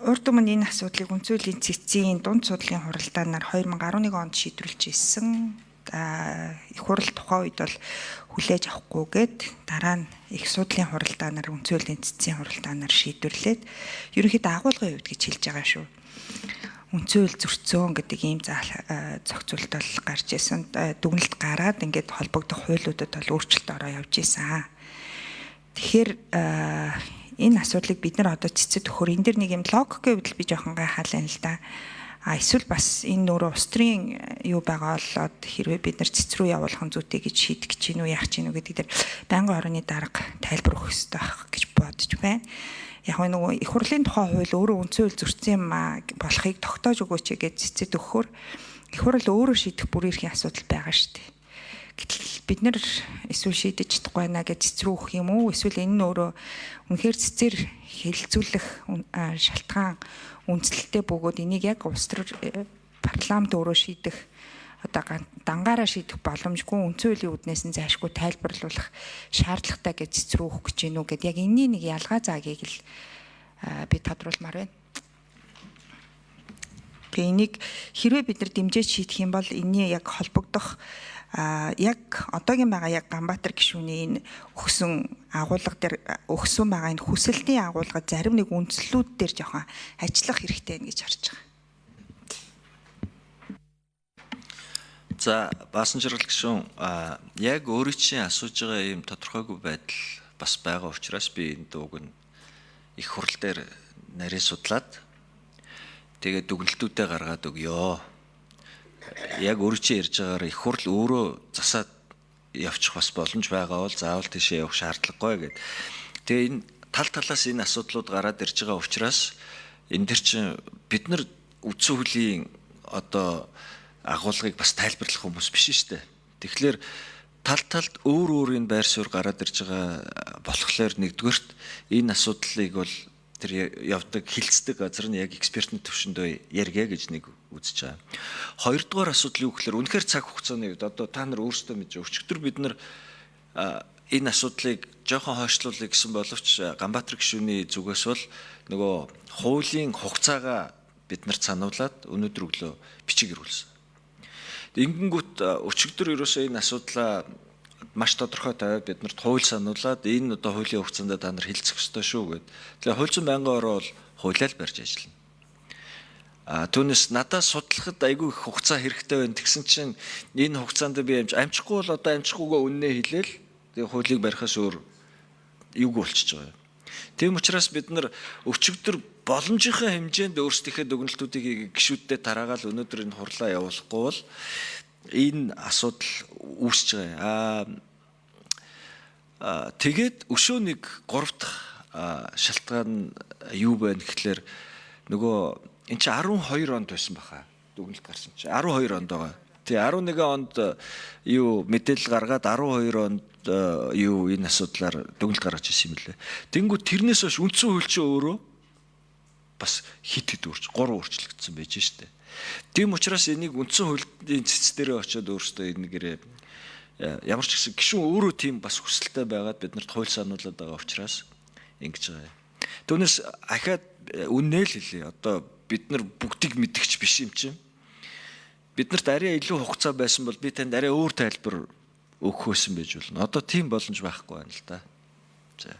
Урд өмнө энэ асуудлыг үнцөлийн цэцгийн дунд судлалын хуралдаанаар 2011 онд шийдвэрлэж ирсэн. Их хурал тухайн үед бол хүлээж авахгүйгээд дараа нь их судлалын хуралдаанаар үнцөлийн цэцгийн хуралдаанаар шийдвэрлээд ерөнхийдөө агуулгын хувьд гэж хэлж байгаа шүү. Үнцөөл зөрчсөн гэдэг ийм зохицуулт бол гарч исэн. Дүгнэлт гараад ингээд холбогдох хуулиудад бол өөрчлөлт ороо явж исэн. Тэгэхээр энэ асуудлыг бид нар одоо цэцэд өгөхөр энэ дэр нэг юм логикийн хувьд би жоохон гайхалаа л да. Эсвэл бас энэ нөрөө устрын юу байгаа болоод хэрвээ бид нар цэц рүү явуулах зүйтэй гэж шийдэх гэж чинь үү яах чинь үү гэдэг дээр байнгын орны дарга тайлбар өгөх хэрэгтэй байх гэж бодож байна. Яг нөгөө их хурлын тухай хууль өөрөө үнцөөл зөрчсөн юм аа болохыг тогтоож өгөөч гэж цэцэд өгөхөр их хурл өөрөө шийдэх бүр эрхийн асуудал байгаа шүү дээ. Гэтэл бид нэр эсвэл шийдэж чадахгүй байна гэж цэц рүү өгөх юм уу? Эсвэл энэ нь өөрөө үнэхээр цэцэр хэлэлцүүлэх шалтгаан үндэслэлтэй бөгөөд энийг яг улс төр парламент өөрөө шийдэх одоо дангаараа шийдэх боломжгүй үнцэн үеийн үднээс нь зайшгүй тайлбарлуулах шаардлагатай гэж цэц рүү өгөх гэж гинүү гэд яг энэний нэг ялгаа заагийг л би тодруулмаар байна. Тэгээ энийг хэрвээ бид нар дэмжиж шийдэх юм бол энэний яг холбогдох яг одоогийн байгаа яг Ганбаатар гишүүний энэ өгсөн агуулга дээр өгсөн байгаа энэ хүсэлтийн агуулга зарим нэг үндслүүд дээр жоохон ажиллах хэрэгтэй байна гэж харж байгаа. За баасан жаргал гишүүн яг өөрийн чинь асууж байгаа ийм тодорхойгүй байдал бас байгаа учраас би энэ дууг нь их хурал дээр нарийн судлаад тэгээд дүгнэлтүүдээ гаргаад өгье. Яг өөрөө чи ярьж байгаагаар их хурл өөрөө засаад явчих бас боломж байгаа бол заавал тийшээ явах шаардлагагүй гэд. Тэгээ энэ талаас энэ асуудлууд гараад ирж байгаа учраас энэ төр чинь бид нар үндсэн хуулийн одоо агуулгыг бас тайлбарлах хүмүүс биш шүү дээ. Тэгэхээр талд өөр өөрийн байр суурь гараад ирж байгаа болохоор нэгдүгээрт энэ асуудлыг бол тэр явдаг хилцдэг газар нь яг экспертийн төвшөндөө яргэ гэж нэг үзэж байгаа. Хоёрдугаар асуудал юу гэхээр үнэхээр цаг хугацааны үед одоо та нар өөрсдөө мэдээ өчигдөр бид нар энэ асуудлыг жоохон хойшлуулъя гэсэн боловч Ганбаатар гишүүний зүгээс бол нөгөө хуулийн хугацаагаа бид нарт сануулад өнөөдөр өглөө бичиг ирүүлсэн. Ингэнгүүт өчигдөр ерөөсөө энэ асуудлаа маш тодорхой тавиад бид нарт хууль сануулад энэ одоо хуулийн хугацаанд та нар хэлцэх ёстой шүү гэд. Тэгээ хууль зүйн байнгын ороо бол хуулиар барьж ажиллана. Түүнээс надад судлахад айгүй их хугацаа хэрэгтэй байна. Тэгсэн чинь энэ хугацаанд би амжихгүй бол одоо амжихгүйгээ үннээ хэлээл тэгээ хуулийг барихаас өөр юуг болчихж байгаа юм. Тийм учраас бид нар өчигдөр боломжийнхаа хэмжээнд өөрсдийнхээ дүгнэлтүүдийг гишүүддээ тараагаал өнөөдөр энэ хурлаа явуулахгүй бол энэ асуудал үүсэж байгаа. Тэгээд өшөө нэг 3 дахь шалтгаан юу байна гэхлээр нөгөө эн чинь 12 онд байсан баха дүгнэлт гарсан чинь 12 онд байгаа. Тэгээ 11 онд юу мэдээлэл гаргаад 12 онд юу энэ асуудлаар дүгнэлт гаргаж ирсэн юм лээ. Тэнгүү тэрнээс хойш үндсэн хууль чинь өөрөө бас хит 3 өөрчлөгдсөн байж штэ. Тийм учраас энийг үндсэн хуулийн цэц дээрээ очиод өөрөөсөө энэгээрээ ямар ч гэсэн гишүүн өөрөө тийм бас хүсэлтэй байгаад биднэрт хууль сануулад байгаа учраас ингэж байгаа. Түүнээс ахаад үннээ л хэлээ. Одоо бид нар бүгдийг мэдгч биш юм чинь. Биднэрт арай илүү хугацаа байсан бол би танд арай өөр тайлбар өгөх байсан байж болно. Одоо тийм боломж байхгүй байна л да. За